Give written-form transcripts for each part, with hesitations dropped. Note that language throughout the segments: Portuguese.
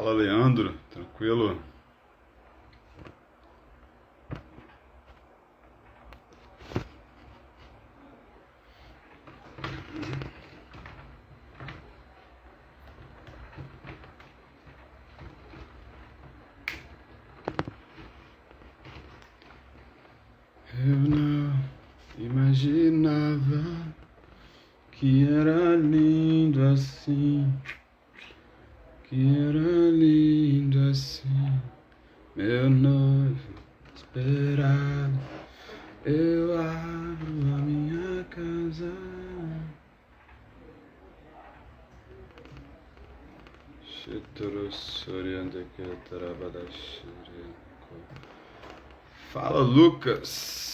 Fala, Leandro, tranquilo? Eu não imaginava que era lindo assim, que era lindo assim, meu noivo esperado. Eu abro a minha casa. Fala, Lucas.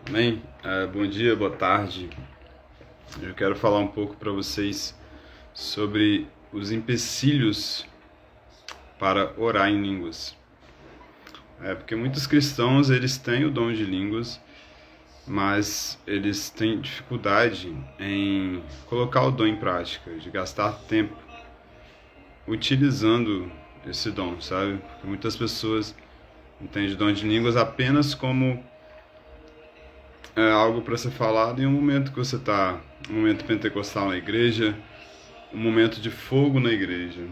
Amém? Bom dia, boa tarde. Eu quero falar um pouco para vocês sobre os empecilhos para orar em línguas. Porque muitos cristãos, eles têm o dom de línguas, mas eles têm dificuldade em colocar o dom em prática, de gastar tempo utilizando esse dom, sabe? Porque muitas pessoas entendem o dom de línguas apenas como algo para ser falado em um momento que você está, um momento pentecostal na igreja, um momento de fogo na igreja.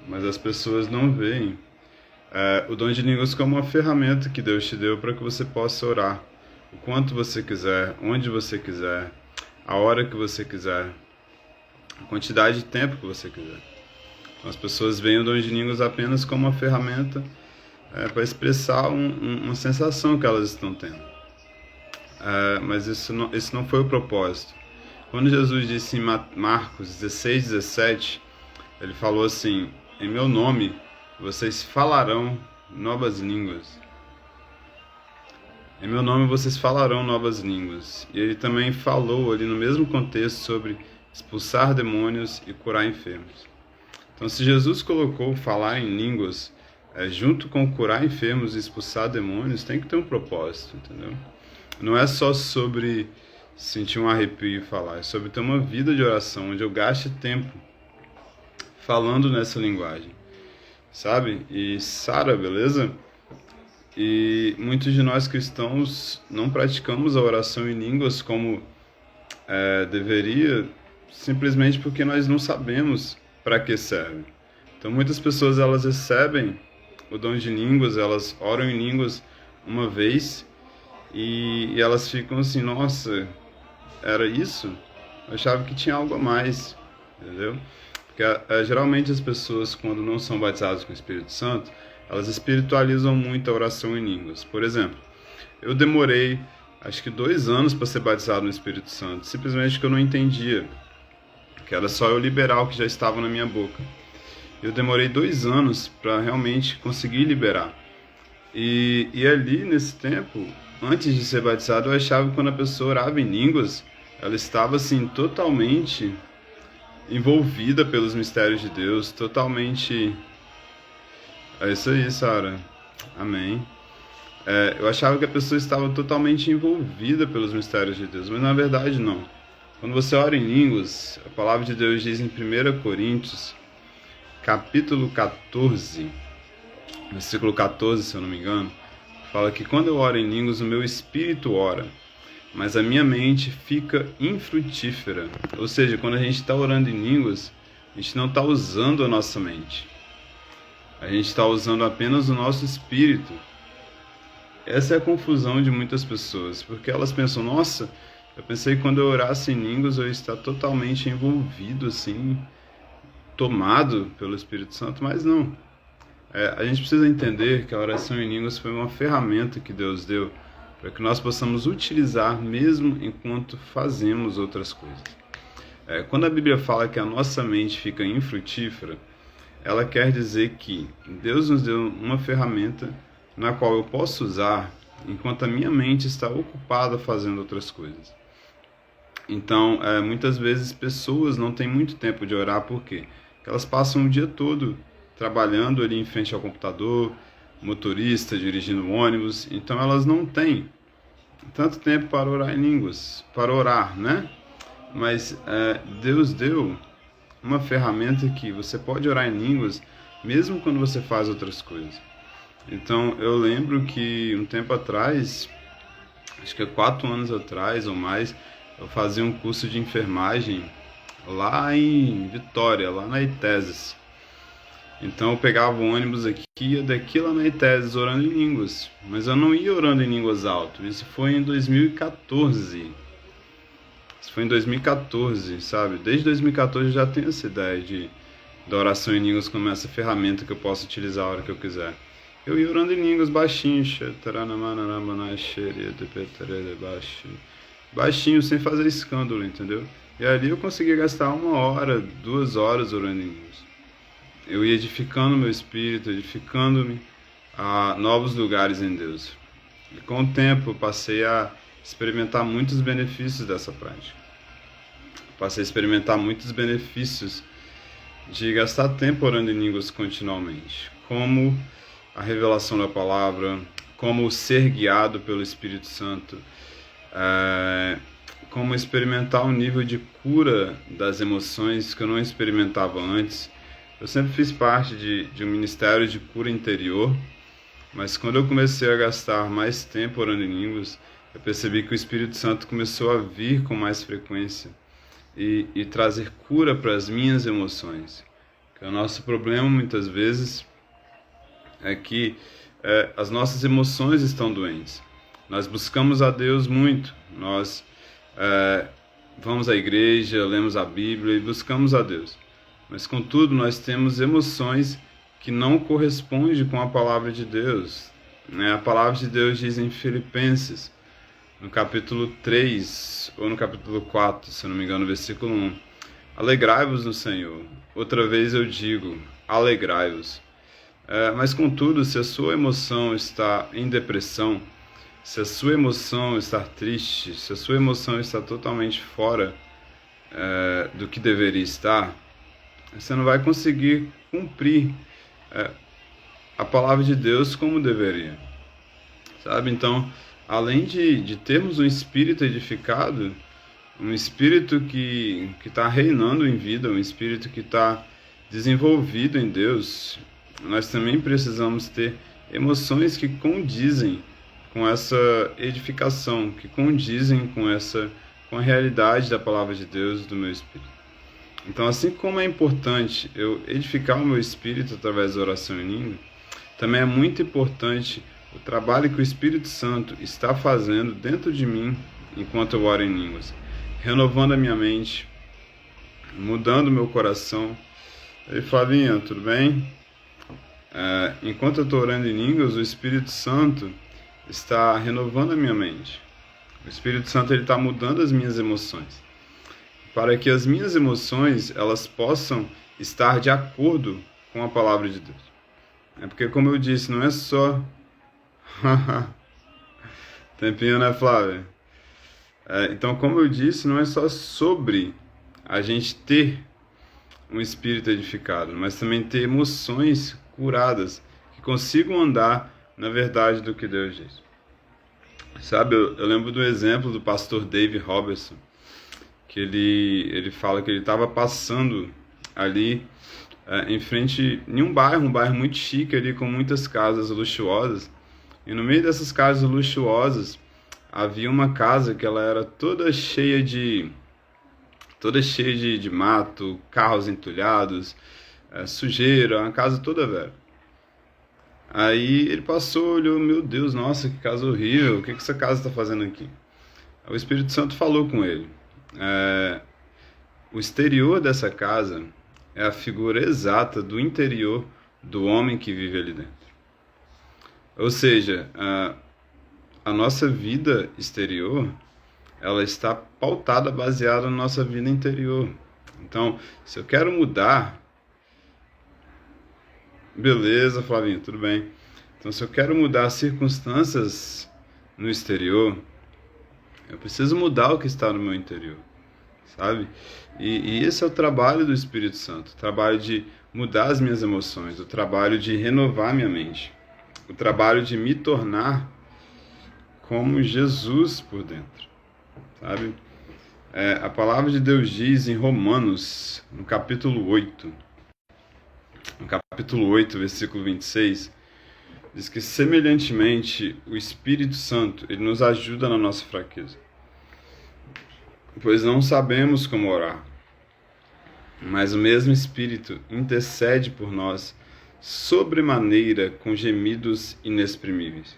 Mas as pessoas não veem o dom de línguas como uma ferramenta que Deus te deu para que você possa orar o quanto você quiser, onde você quiser, a hora que você quiser, a quantidade de tempo que você quiser. Então, as pessoas veem o dom de línguas apenas como uma ferramenta para expressar uma sensação que elas estão tendo. Mas esse não foi o propósito. Quando Jesus disse em Marcos 16:17, ele falou assim: em meu nome vocês falarão novas línguas. Em meu nome vocês falarão novas línguas. E ele também falou ali no mesmo contexto sobre expulsar demônios e curar enfermos. Então, se Jesus colocou falar em línguas junto com curar enfermos e expulsar demônios, tem que ter um propósito, entendeu? Não é só sobre sentir um arrepio e falar, é sobre ter uma vida de oração onde eu gaste tempo falando nessa linguagem, sabe? E Sara, beleza? E muitos de nós cristãos não praticamos a oração em línguas como deveria, simplesmente porque nós não sabemos para que serve. Então muitas pessoas, elas recebem o dom de línguas, elas oram em línguas uma vez e elas ficam assim: nossa, era isso? Eu achava que tinha algo a mais, entendeu? Porque geralmente as pessoas, quando não são batizadas com o Espírito Santo, elas espiritualizam muito a oração em línguas. Por exemplo, eu demorei acho que 2 anos para ser batizado no Espírito Santo, simplesmente porque eu não entendia, que era só eu liberar o que já estava na minha boca. Eu demorei 2 anos para realmente conseguir liberar. E ali, nesse tempo, antes de ser batizado, eu achava que quando a pessoa orava em línguas, ela estava assim totalmente envolvida pelos mistérios de Deus, totalmente... É isso aí, Sara. Amém. Eu achava que a pessoa estava totalmente envolvida pelos mistérios de Deus, mas na verdade não. Quando você ora em línguas, a palavra de Deus diz em 1 Coríntios, capítulo 14, versículo 14, se eu não me engano, fala que quando eu oro em línguas, o meu espírito ora, mas a minha mente fica infrutífera. Ou seja, quando a gente está orando em línguas, a gente não está usando a nossa mente. A gente está usando apenas o nosso espírito. Essa é a confusão de muitas pessoas, porque elas pensam: nossa, eu pensei que quando eu orasse em línguas eu ia estar totalmente envolvido, assim, tomado pelo Espírito Santo, mas não. A gente precisa entender que a oração em línguas foi uma ferramenta que Deus deu para que nós possamos utilizar mesmo enquanto fazemos outras coisas. Quando a Bíblia fala que a nossa mente fica infrutífera, ela quer dizer que Deus nos deu uma ferramenta na qual eu posso usar enquanto a minha mente está ocupada fazendo outras coisas. Então, muitas vezes pessoas não têm muito tempo de orar, por quê? Porque elas passam o dia todo trabalhando ali em frente ao computador, motorista, dirigindo ônibus, então elas não têm tanto tempo para orar em línguas, para orar, né? Mas Deus deu uma ferramenta que você pode orar em línguas mesmo quando você faz outras coisas. Então, eu lembro que um tempo atrás, acho que 4 anos atrás ou mais, eu fazia um curso de enfermagem lá em Vitória, lá na ITESES. Então eu pegava o ônibus aqui, ia daqui lá na ITESES orando em línguas. Mas eu não ia orando em línguas alto. Isso foi em 2014. Isso foi em 2014, sabe? Desde 2014 eu já tenho essa ideia da oração em línguas como essa ferramenta que eu posso utilizar a hora que eu quiser. Eu ia orando em línguas baixinho, baixinho, sem fazer escândalo, entendeu? E ali eu conseguia gastar 1 hora, 2 horas orando em línguas. Eu ia edificando meu espírito, edificando-me a novos lugares em Deus. E com o tempo eu passei a experimentar muitos benefícios dessa prática. Passei a experimentar muitos benefícios de gastar tempo orando em línguas continuamente, como a revelação da palavra, como ser guiado pelo Espírito Santo, como experimentar um nível de cura das emoções que eu não experimentava antes. Eu sempre fiz parte de um ministério de cura interior, mas quando eu comecei a gastar mais tempo orando em línguas, eu percebi que o Espírito Santo começou a vir com mais frequência e trazer cura para as minhas emoções. Que o nosso problema muitas vezes é que as nossas emoções estão doentes. Nós buscamos a Deus muito, nós vamos à igreja, lemos a Bíblia e buscamos a Deus. Mas, contudo, nós temos emoções que não correspondem com a palavra de Deus. A palavra de Deus diz em Filipenses, no capítulo 3, ou no capítulo 4, se eu não me engano, no versículo 1. Alegrai-vos no Senhor. Outra vez eu digo, alegrai-vos. Mas, contudo, se a sua emoção está em depressão, se a sua emoção está triste, se a sua emoção está totalmente fora do que deveria estar, você não vai conseguir cumprir a palavra de Deus como deveria, sabe? Então, além de termos um espírito edificado, um espírito que está reinando em vida, um espírito que está desenvolvido em Deus, nós também precisamos ter emoções que condizem com essa edificação, que condizem com a realidade da palavra de Deus do meu espírito. Então, assim como é importante eu edificar o meu espírito através da oração em língua, também é muito importante o trabalho que o Espírito Santo está fazendo dentro de mim enquanto eu oro em línguas, renovando a minha mente, mudando o meu coração. Ei, Flavinha, tudo bem? Enquanto eu estou orando em línguas, o Espírito Santo está renovando a minha mente. O Espírito Santo está mudando as minhas emoções, para que as minhas emoções elas possam estar de acordo com a palavra de Deus. Porque, como eu disse, não é só... Tempinho, né, Flávia? Então, como eu disse, não é só sobre a gente ter um espírito edificado, mas também ter emoções curadas, que consigam andar na verdade do que Deus diz. Sabe, eu lembro do exemplo do pastor Dave Robertson, que ele fala que ele estava passando ali em frente em um bairro muito chique ali, com muitas casas luxuosas, e no meio dessas casas luxuosas havia uma casa que ela era toda cheia de mato, carros entulhados, sujeira, uma casa toda velha. Aí ele passou, olhou, meu Deus, nossa, que casa horrível, o que essa casa está fazendo aqui? O Espírito Santo falou com ele. O exterior dessa casa é a figura exata do interior do homem que vive ali dentro. Ou seja, a nossa vida exterior, ela está pautada, baseada na nossa vida interior. Então, se eu quero mudar, beleza, Flavinho, tudo bem. Então, se eu quero mudar as circunstâncias no exterior, eu preciso mudar o que está no meu interior, sabe? E esse é o trabalho do Espírito Santo, o trabalho de mudar as minhas emoções, o trabalho de renovar minha mente, o trabalho de me tornar como Jesus por dentro, sabe? A palavra de Deus diz em Romanos, no capítulo 8, versículo 26, diz que semelhantemente o Espírito Santo, ele nos ajuda na nossa fraqueza, pois não sabemos como orar, mas o mesmo Espírito intercede por nós sobremaneira com gemidos inexprimíveis.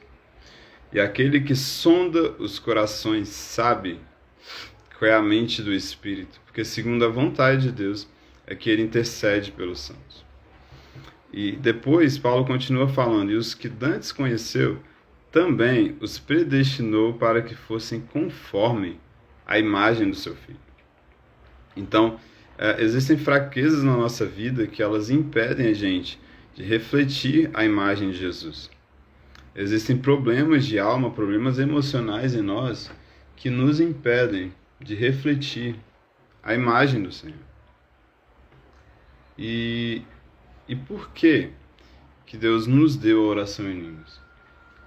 E aquele que sonda os corações sabe qual é a mente do Espírito, porque segundo a vontade de Deus é que ele intercede pelos santos. E depois Paulo continua falando, e os que dantes conheceu, também os predestinou para que fossem conforme a imagem do seu Filho. Então, existem fraquezas na nossa vida que elas impedem a gente de refletir a imagem de Jesus. Existem problemas de alma, problemas emocionais em nós que nos impedem de refletir a imagem do Senhor. E por que Deus nos deu a oração em línguas?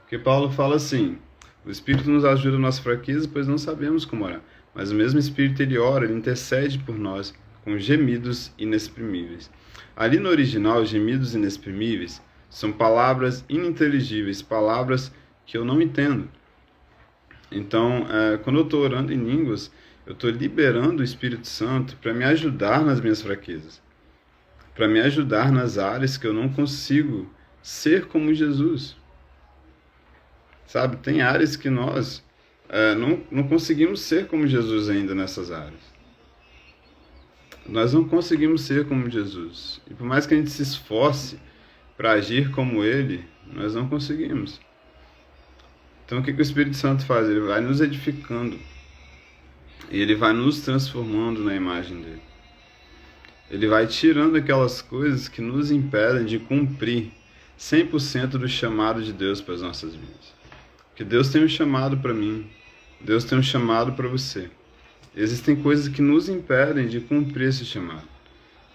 Porque Paulo fala assim, o Espírito nos ajuda nas fraquezas, pois não sabemos como orar. Mas o mesmo Espírito, ele ora, ele intercede por nós com gemidos inexprimíveis. Ali no original, gemidos inexprimíveis são palavras ininteligíveis, palavras que eu não entendo. Então, quando eu estou orando em línguas, eu estou liberando o Espírito Santo para me ajudar nas minhas fraquezas, para me ajudar nas áreas que eu não consigo ser como Jesus. Sabe, tem áreas que nós não conseguimos ser como Jesus ainda nessas áreas. Nós não conseguimos ser como Jesus. E por mais que a gente se esforce para agir como Ele, nós não conseguimos. Então o que o Espírito Santo faz? Ele vai nos edificando. E Ele vai nos transformando na imagem dEle. Ele vai tirando aquelas coisas que nos impedem de cumprir 100% do chamado de Deus para as nossas vidas. Porque Deus tem um chamado para mim. Deus tem um chamado para você. Existem coisas que nos impedem de cumprir esse chamado.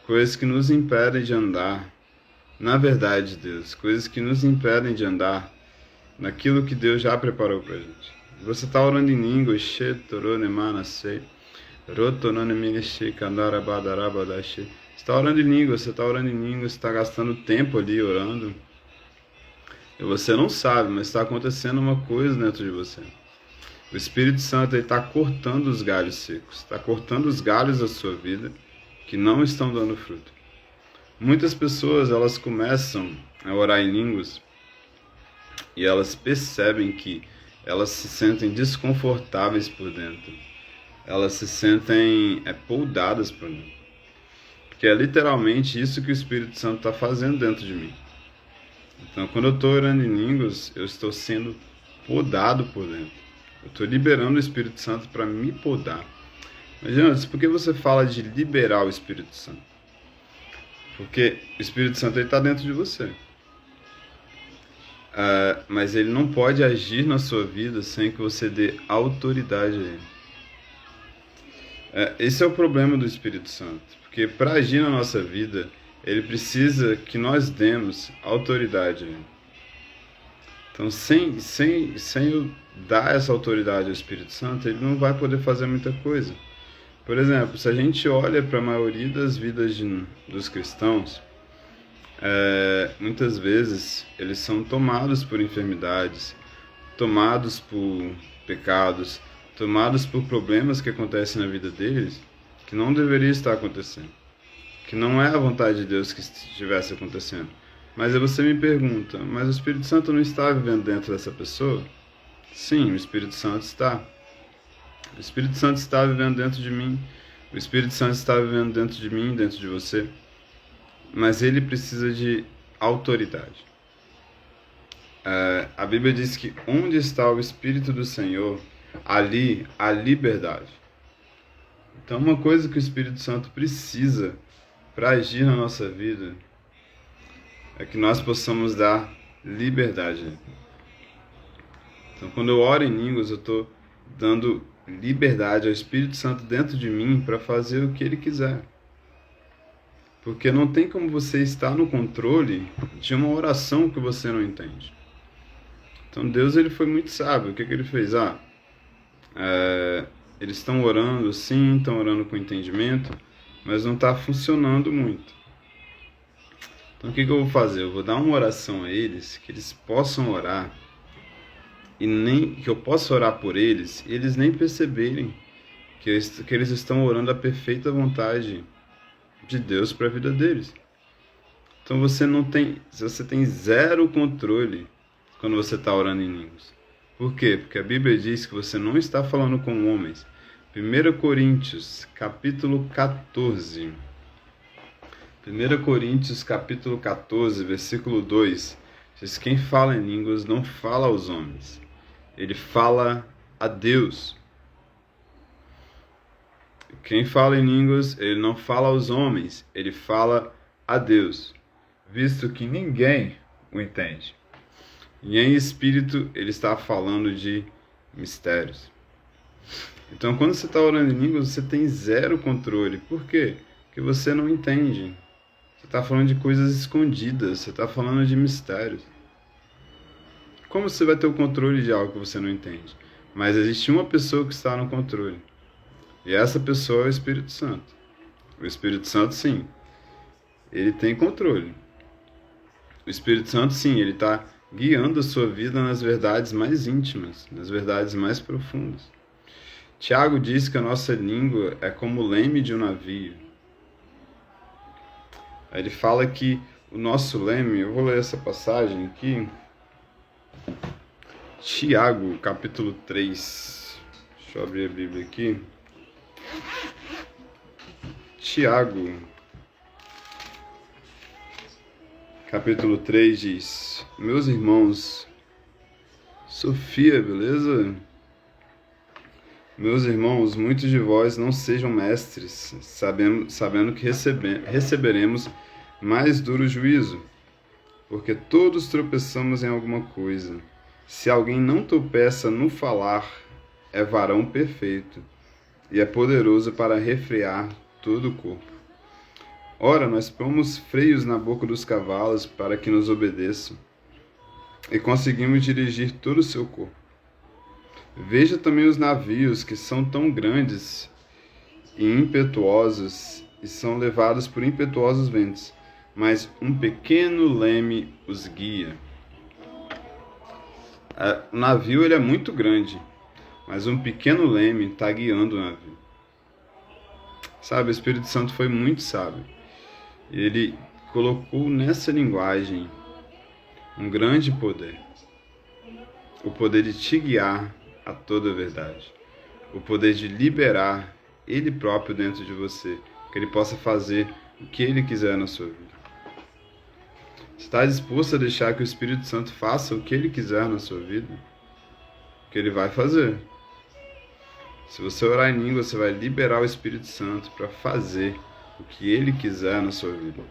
Coisas que nos impedem de andar na verdade de Deus. Coisas que nos impedem de andar naquilo que Deus já preparou para a gente. Você está orando em língua, você está orando em língua, você está gastando tempo ali orando. E você não sabe, mas está acontecendo uma coisa dentro de você. O Espírito Santo está cortando os galhos secos, está cortando os galhos da sua vida que não estão dando fruto. Muitas pessoas, elas começam a orar em línguas e elas percebem que elas se sentem desconfortáveis por dentro. Elas se sentem poldadas por dentro. Porque é literalmente isso que o Espírito Santo está fazendo dentro de mim. Então, quando eu estou orando em línguas, eu estou sendo podado por dentro. Eu estou liberando o Espírito Santo para me podar. Mas, Jonas, por que você fala de liberar o Espírito Santo? Porque o Espírito Santo está dentro de você. Mas ele não pode agir na sua vida sem que você dê autoridade a ele. Esse é o problema do Espírito Santo. Porque para agir na nossa vida, ele precisa que nós demos autoridade a ele. Então, sem eu dar essa autoridade ao Espírito Santo, ele não vai poder fazer muita coisa. Por exemplo, se a gente olha para a maioria das vidas dos cristãos, muitas vezes eles são tomados por enfermidades, tomados por pecados, tomados por problemas que acontecem na vida deles, que não deveria estar acontecendo, que não é a vontade de Deus que estivesse acontecendo. Mas aí você me pergunta, mas o Espírito Santo não está vivendo dentro dessa pessoa? Sim, o Espírito Santo está. O Espírito Santo está vivendo dentro de mim. O Espírito Santo está vivendo dentro de mim, dentro de você. Mas ele precisa de autoridade. A Bíblia diz que onde está o Espírito do Senhor, ali há liberdade. Então, uma coisa que o Espírito Santo precisa para agir na nossa vida é que nós possamos dar liberdade. Então, quando eu oro em línguas, eu estou dando liberdade ao Espírito Santo dentro de mim para fazer o que Ele quiser. Porque não tem como você estar no controle de uma oração que você não entende. Então Deus, ele foi muito sábio. O que Ele fez? Eles estão orando sim, estão orando com entendimento, mas não está funcionando muito. Então o que eu vou fazer? Eu vou dar uma oração a eles, que eles possam orar, e nem que eu possa orar por eles, e eles nem perceberem que eles estão orando a perfeita vontade de Deus para a vida deles. Então você tem zero controle quando você está orando em línguas. Por quê? Porque a Bíblia diz que você não está falando com homens. 1 Coríntios, capítulo 14. 1 Coríntios, capítulo 14, versículo 2. Diz: quem fala em línguas não fala aos homens. Ele fala a Deus. Quem fala em línguas, ele não fala aos homens, ele fala a Deus, visto que ninguém o entende. E em espírito, ele está falando de mistérios. Então, quando você está orando em línguas, você tem zero controle. Por quê? Porque você não entende. Você está falando de coisas escondidas, você está falando de mistérios. Como você vai ter o controle de algo que você não entende? Mas existe uma pessoa que está no controle. E essa pessoa é o Espírito Santo. O Espírito Santo, sim, ele tem controle. O Espírito Santo, sim, ele está guiando a sua vida nas verdades mais íntimas, nas verdades mais profundas. Tiago diz que a nossa língua é como o leme de um navio. Ele fala que o nosso leme, eu vou ler essa passagem aqui, Tiago, capítulo 3. Deixa eu abrir a Bíblia aqui. Tiago, capítulo 3 diz: meus irmãos, Sofia, beleza? Meus irmãos, muitos de vós não sejam mestres, sabendo que receberemos mais duro juízo, porque todos tropeçamos em alguma coisa. Se alguém não tropeça no falar, é varão perfeito, e é poderoso para refrear todo o corpo. Ora, nós pomos freios na boca dos cavalos para que nos obedeçam, e conseguimos dirigir todo o seu corpo. Veja também os navios, que são tão grandes e impetuosos, e são levados por impetuosos ventos, mas um pequeno leme os guia. O navio ele é muito grande, mas um pequeno leme está guiando o navio. Sabe, o Espírito Santo foi muito sábio. Ele colocou nessa linguagem um grande poder. O poder de te guiar a toda a verdade. O poder de liberar Ele próprio dentro de você. Que Ele possa fazer o que Ele quiser na sua vida. Está disposto a deixar que o Espírito Santo faça o que Ele quiser na sua vida? O que Ele vai fazer. Se você orar em língua, você vai liberar o Espírito Santo para fazer o que Ele quiser na sua vida.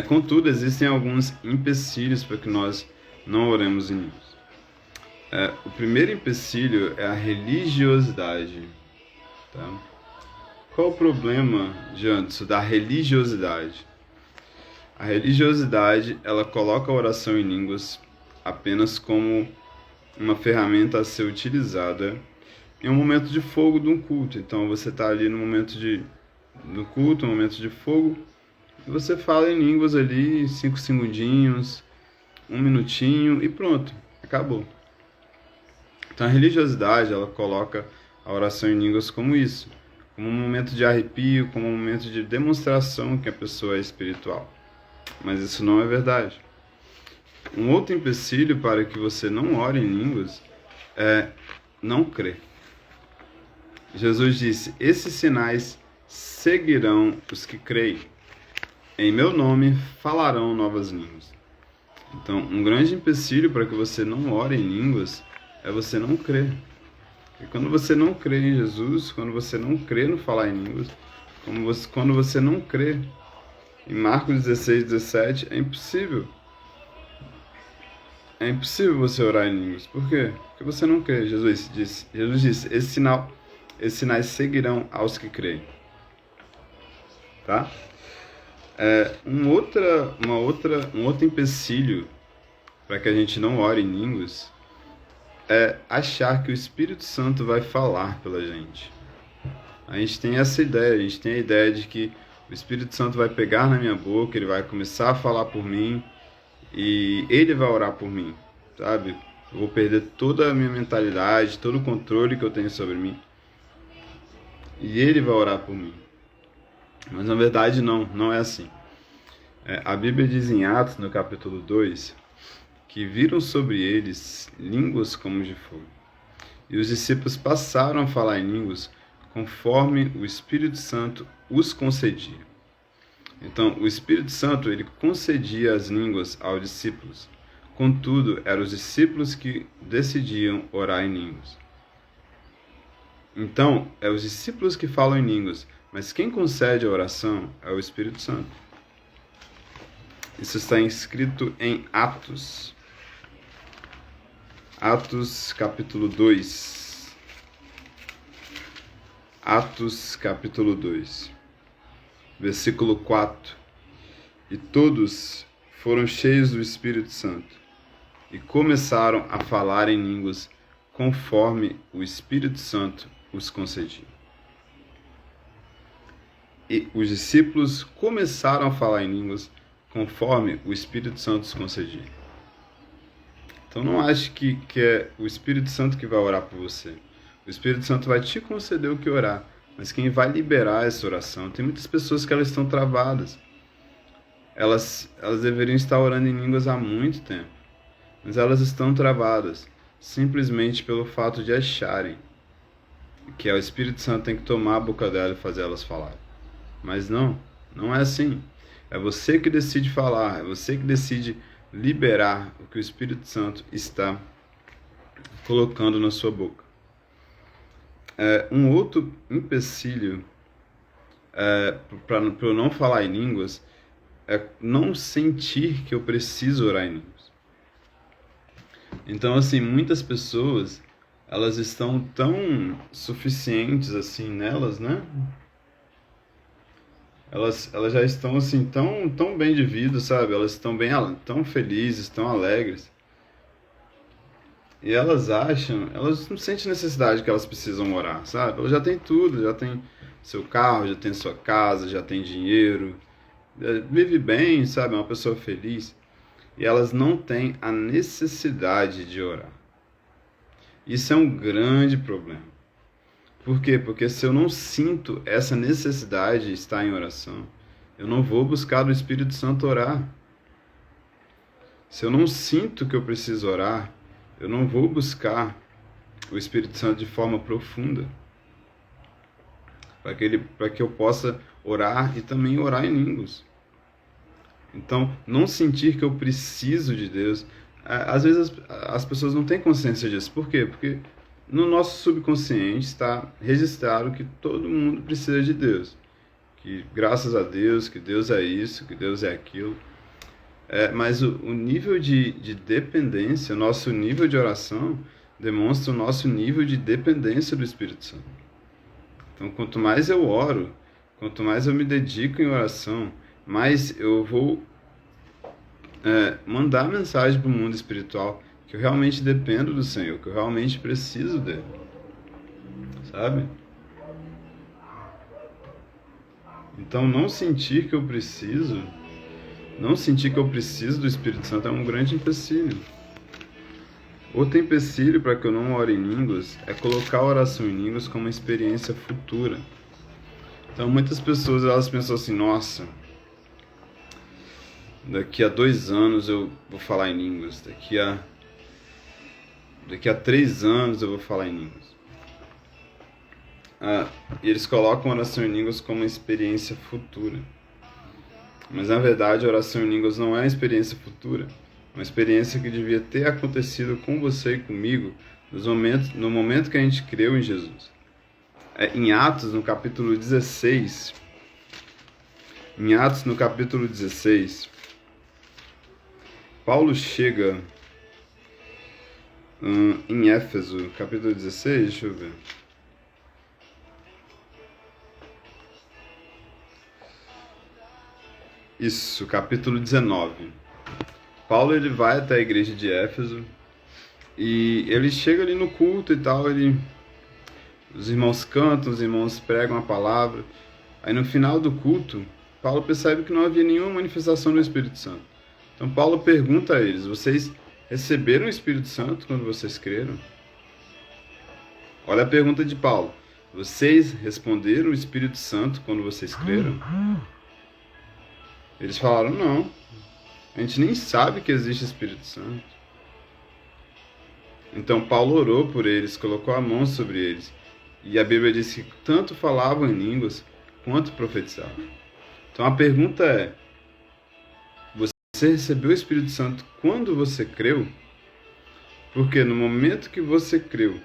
Contudo, existem alguns empecilhos para que nós não oremos em línguas. O primeiro empecilho é a religiosidade. Tá? Qual o problema diante da religiosidade? A religiosidade, ela coloca a oração em línguas apenas como uma ferramenta a ser utilizada em um momento de fogo de um culto. Então você está ali no momento do culto, no momento de fogo, e você fala em línguas ali, 5 segundinhos, 1 minutinho e pronto, acabou. Então a religiosidade, ela coloca a oração em línguas como isso, como um momento de arrepio, como um momento de demonstração que a pessoa é espiritual. Mas isso não é verdade. Um outro empecilho para que você não ore em línguas é não crer. Jesus disse: esses sinais seguirão os que creem. Em meu nome falarão novas línguas. Então, um grande empecilho para que você não ore em línguas é você não crer. E quando você não crê em Jesus, quando você não crê no falar em línguas, quando você não crê em Marcos 16, 17, é impossível. É impossível você orar em línguas. Por quê? Porque você não crê. Jesus disse, esses sinais seguirão aos que creem. Tá? Um outro empecilho para que a gente não ore em línguas é achar que o Espírito Santo vai falar pela gente. A gente tem essa ideia, a gente tem a ideia de que o Espírito Santo vai pegar na minha boca, ele vai começar a falar por mim e ele vai orar por mim, sabe? Eu vou perder toda a minha mentalidade, todo o controle que eu tenho sobre mim e ele vai orar por mim. Mas na verdade não é assim. A Bíblia diz em Atos, no capítulo 2, que viram sobre eles línguas como de fogo. E os discípulos passaram a falar em línguas conforme o Espírito Santo os concedia. Então, o Espírito Santo ele concedia as línguas aos discípulos. Contudo, eram os discípulos que decidiam orar em línguas. Então, é os discípulos que falam em línguas, mas quem concede a oração é o Espírito Santo. Isso está escrito em Atos. Atos capítulo 2. Atos capítulo 2. Versículo 4. E todos foram cheios do Espírito Santo e começaram a falar em línguas conforme o Espírito Santo os concedia. E os discípulos começaram a falar em línguas conforme o Espírito Santo os concedia. Então não ache que é o Espírito Santo que vai orar por você. O Espírito Santo vai te conceder o que orar, mas quem vai liberar essa oração, tem muitas pessoas que elas estão travadas. Elas deveriam estar orando em línguas há muito tempo, mas elas estão travadas, simplesmente pelo fato de acharem que o Espírito Santo tem que tomar a boca dela e fazer elas falar. Mas não é assim. É você que decide falar, é você que decide liberar o que o Espírito Santo está colocando na sua boca. Um outro empecilho para eu não falar em línguas é não sentir que eu preciso orar em línguas. Então, assim, muitas pessoas, elas estão tão suficientes assim nelas, né? Elas já estão assim tão bem de vida, sabe? Elas estão tão felizes, tão alegres. E elas não sentem necessidade que elas precisam orar, sabe? Elas já têm tudo, já tem seu carro, já tem sua casa, já tem dinheiro, vive bem, sabe? É uma pessoa feliz. E elas não têm a necessidade de orar. Isso é um grande problema. Por quê? Porque se eu não sinto essa necessidade de estar em oração, eu não vou buscar do Espírito Santo orar. Se eu não sinto que eu preciso orar, eu não vou buscar o Espírito Santo de forma profunda, para que eu possa orar e também orar em línguas. Então, não sentir que eu preciso de Deus. Às vezes as pessoas não têm consciência disso. Por quê? Porque no nosso subconsciente está registrado que todo mundo precisa de Deus. Que graças a Deus, que Deus é isso, que Deus é aquilo. Mas o nível de dependência, o nosso nível de oração, demonstra o nosso nível de dependência do Espírito Santo. Então, quanto mais eu oro, quanto mais eu me dedico em oração, mais eu vou mandar mensagem para o mundo espiritual que eu realmente dependo do Senhor, que eu realmente preciso dele. Sabe? Então, não sentir que eu preciso do Espírito Santo é um grande empecilho. Outro empecilho para que eu não ore em línguas é colocar a oração em línguas como uma experiência futura. Então, muitas pessoas elas pensam assim, nossa, daqui a 2 anos eu vou falar em línguas, daqui a 3 anos eu vou falar em línguas. E eles colocam a oração em línguas como uma experiência futura. Mas na verdade a oração em línguas não é uma experiência futura. uma experiência que devia ter acontecido com você e comigo no momento que a gente creu em Jesus. Em Atos, no capítulo 16, Paulo chega em Éfeso, capítulo 16, deixa eu ver. Isso, capítulo 19. Paulo ele vai até a igreja de Éfeso e ele chega ali no culto e tal, os irmãos cantam, os irmãos pregam a palavra. Aí no final do culto, Paulo percebe que não havia nenhuma manifestação do Espírito Santo. Então Paulo pergunta a eles: vocês receberam o Espírito Santo quando vocês creram? Olha a pergunta de Paulo: vocês responderam o Espírito Santo quando vocês creram? Eles falaram: não, a gente nem sabe que existe Espírito Santo. Então Paulo orou por eles, colocou a mão sobre eles. E a Bíblia diz que tanto falavam em línguas quanto profetizavam. Então a pergunta é: você recebeu o Espírito Santo quando você creu? Porque no momento que você creu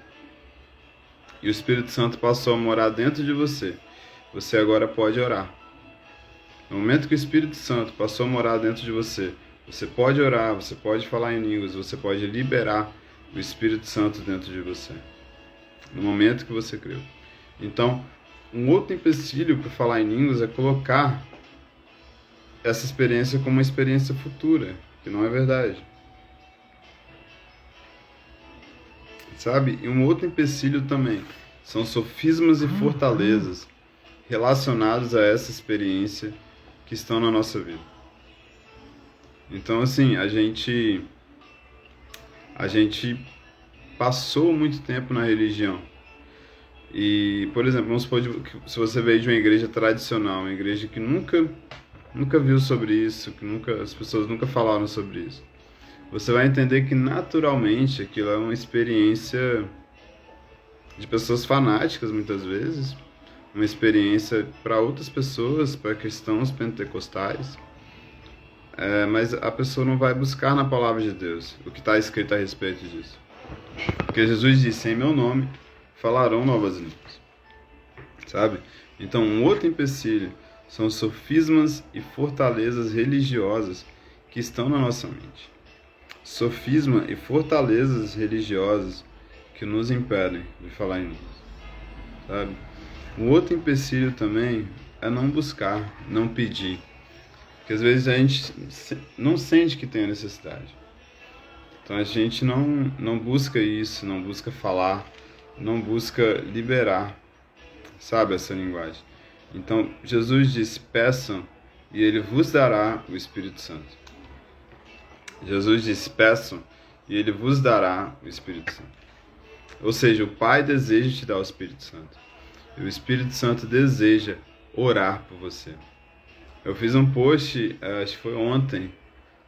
e o Espírito Santo passou a morar dentro de você, você agora pode orar. No momento que o Espírito Santo passou a morar dentro de você, você pode orar, você pode falar em línguas, você pode liberar o Espírito Santo dentro de você. No momento que você creu. Então, um outro empecilho para falar em línguas é colocar essa experiência como uma experiência futura, que não é verdade. Sabe? E um outro empecilho também são sofismas e fortalezas relacionados a essa experiência que estão na nossa vida. Então, assim, a gente passou muito tempo na religião. E, por exemplo, vamos supor que se você veio de uma igreja tradicional, uma igreja que nunca viu sobre isso, que as pessoas nunca falaram sobre isso, você vai entender que naturalmente aquilo é uma experiência de pessoas fanáticas, muitas vezes, uma experiência para outras pessoas, para cristãos pentecostais, mas a pessoa não vai buscar na palavra de Deus o que está escrito a respeito disso. Porque Jesus disse: em meu nome falarão novas línguas. Sabe? Então, um outro empecilho são sofismas e fortalezas religiosas que estão na nossa mente. Sofisma e fortalezas religiosas que nos impedem de falar em línguas. Sabe? Um outro empecilho também é não buscar, não pedir. Porque às vezes a gente não sente que tem a necessidade. Então a gente não busca isso, não busca falar, não busca liberar, sabe, essa linguagem. Então Jesus disse: peçam e Ele vos dará o Espírito Santo. Jesus disse: peçam e Ele vos dará o Espírito Santo. Ou seja, o Pai deseja te dar o Espírito Santo. E o Espírito Santo deseja orar por você. Eu fiz um post, acho que foi ontem,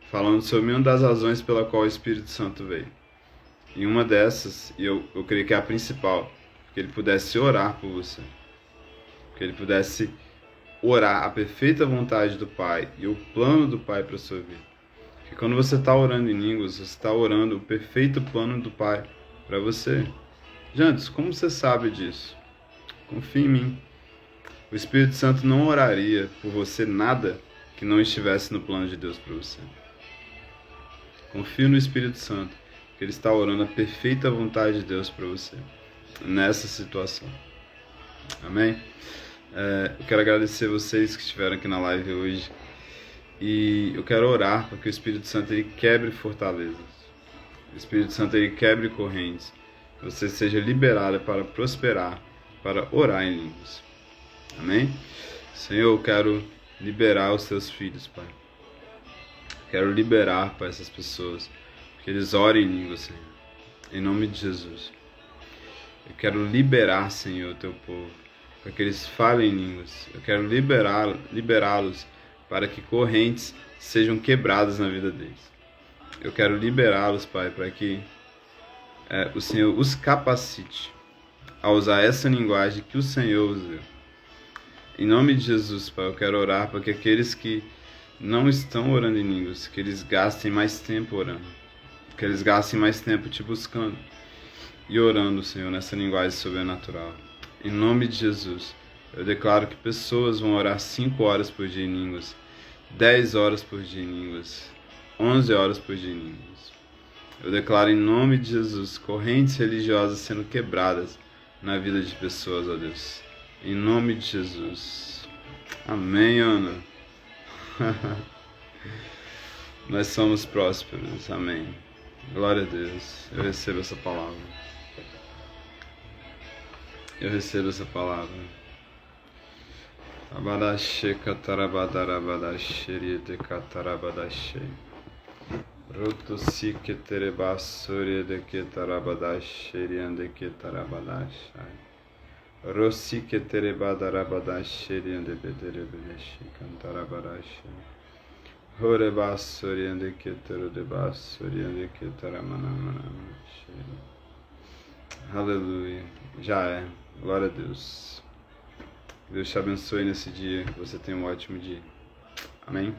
falando sobre uma das razões pela qual o Espírito Santo veio. E uma dessas, e eu creio que é a principal, que Ele pudesse orar por você. Que Ele pudesse orar a perfeita vontade do Pai e o plano do Pai para a sua vida. Porque quando você está orando em línguas, você está orando o perfeito plano do Pai para você. Jantes, como você sabe disso? Confie em mim. O Espírito Santo não oraria por você nada que não estivesse no plano de Deus para você. Confie no Espírito Santo, que Ele está orando a perfeita vontade de Deus para você, nessa situação. Amém? Eu quero agradecer vocês que estiveram aqui na live hoje. E eu quero orar para que o Espírito Santo ele quebre fortalezas. O Espírito Santo ele quebre correntes. Que você seja liberado para prosperar, para orar em línguas. Amém? Senhor, eu quero liberar os teus filhos, Pai. Quero liberar para essas pessoas, que eles orem em línguas, Senhor. Em nome de Jesus. Eu quero liberar, Senhor, o teu povo, para que eles falem em línguas. Eu quero liberá-los para que correntes sejam quebradas na vida deles. Eu quero liberá-los, Pai, para que o Senhor os capacite a usar essa linguagem que o Senhor usou. Em nome de Jesus, Pai, eu quero orar para que aqueles que não estão orando em línguas, que eles gastem mais tempo orando, que eles gastem mais tempo te buscando e orando, Senhor, nessa linguagem sobrenatural. Em nome de Jesus, eu declaro que pessoas vão orar 5 horas por dia em línguas, 10 horas por dia em línguas, 11 horas por dia em línguas. Eu declaro em nome de Jesus correntes religiosas sendo quebradas na vida de pessoas, ó Deus. Em nome de Jesus. Amém, Ana. Nós somos prósperos. Amém. Glória a Deus. Eu recebo essa palavra. Eu recebo essa palavra. Abadashe katarabadarabadashe katarabadashe. Rotosi keterebasore de ketarabadashe de ketarabadashe. Rosi keterebadarabadashe de bederebedeshe kantarabadashe. Horebasore de keterebasore de ketaramanamanamashe. Aleluia. Já é. Glória a Deus. Deus te abençoe nesse dia. Que você tenha um ótimo dia. Amém.